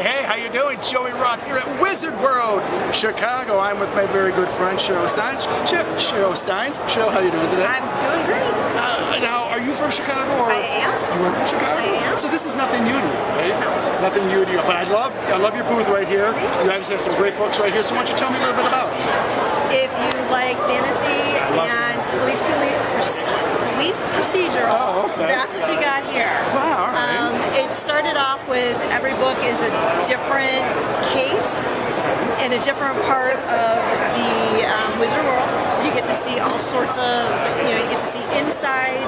Hey, how you doing? Joey Roth here at Wizard World, Chicago. I'm with my very good friend Sheryl Steines. Sheryl Steines. Sheryl, how you doing today? I'm doing great. Now, are you from Chicago? Or I am. You are from Chicago? I am. So this is nothing new to you, right? No. Nothing new to you. But I love your booth right here. You obviously have some great books right here. So why don't you tell me a little bit about it? If you like fantasy and police procedural, that's what you got here. Wow, all right. It started off with every book is a different case in a different part of the Wizard World. So you get to see all sorts of, you get to see inside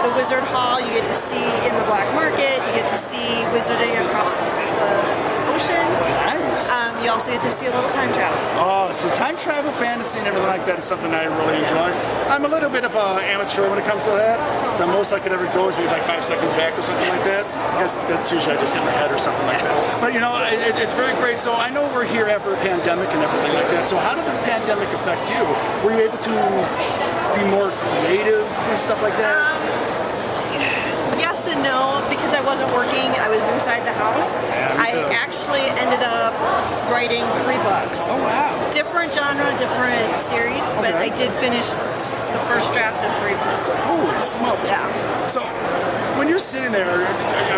the Wizard Hall, you get to see in the black market, you get to see wizarding across the ocean. Nice. You also get to see a little time travel. Oh, so time travel, fantasy, and everything like that is something I really enjoy. I'm a little bit of an amateur when it comes to that. The most I could ever go is maybe like 5 seconds back or something like that. I guess that's usually I just hit my head or something like that. But it's very great. So I know we're here after a pandemic and everything like that. So how did the pandemic affect you? Were you able to be more creative and stuff like that? Yes and no, because I wasn't working, I was inside the house. I actually ended up writing 3 books. Oh wow. Different genre, different series, but I did finish the first draft of 3 books. Holy smokes. Yeah. So when you're sitting there,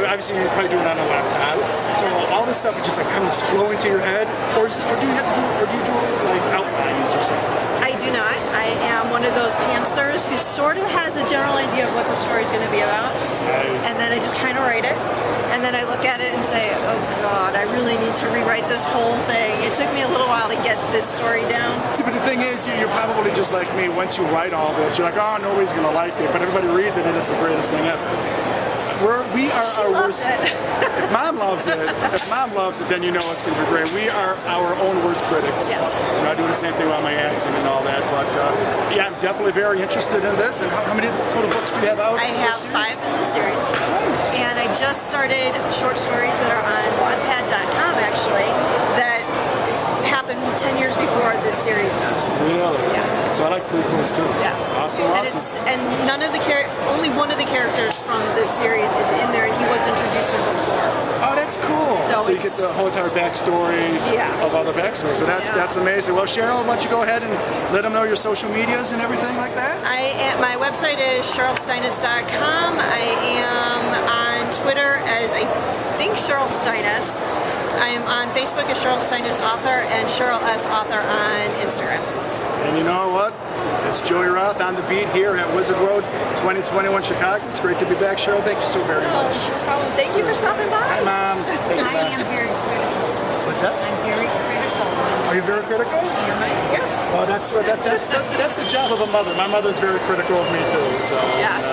obviously you're probably doing it on a laptop, so all this stuff is just like kind of flowing to your head, or do you have to do, or do you do like outlines or something? I do not. I am one of those pantsers who sort of has a general idea of what the story is going to be about, and then I just kind of write it, and then I look at it and say, oh God, I really need to rewrite this whole thing. It took me a little while to get this story down. See, but the thing is, you're probably just like me. Once you write all this, you're like, oh, nobody's going to like it, but everybody reads it and it's the greatest thing ever. We are our worst. If mom loves it, then you know it's going to be great. We are our own worst critics. Yes. I do the same thing about my acting and all that. But yeah, I'm definitely very interested in this. And how many total books do you have out? I have 5 in the series. Nice. And I just started short stories that are on Wattpad.com actually that happened 10 years before this series does. Really? Yeah. So I like prequels too. Yeah. Awesome. And none of the only one of the characters from this series is in there, and he was introduced in before. Oh, that's cool. So you get the whole entire backstory of all the backstories. So that's amazing. Well, Sheryl, why don't you go ahead and let them know your social medias and everything like that? My website is SherylSteines.com. I am on Twitter as I think Sheryl Steines. I'm on Facebook as Sheryl Steines Author and Sheryl S. Author on Instagram. And you know what? It's Joey Roth on the beat here at Wizard World 2021 Chicago. It's great to be back, Sheryl. Thank you so very much. No problem. Thank you for stopping by. Hi, Mom. I am very critical. What's that? I'm very critical. Are you very critical? Yes. Well, that's the job of a mother. My mother's very critical of me too. So. Yeah. So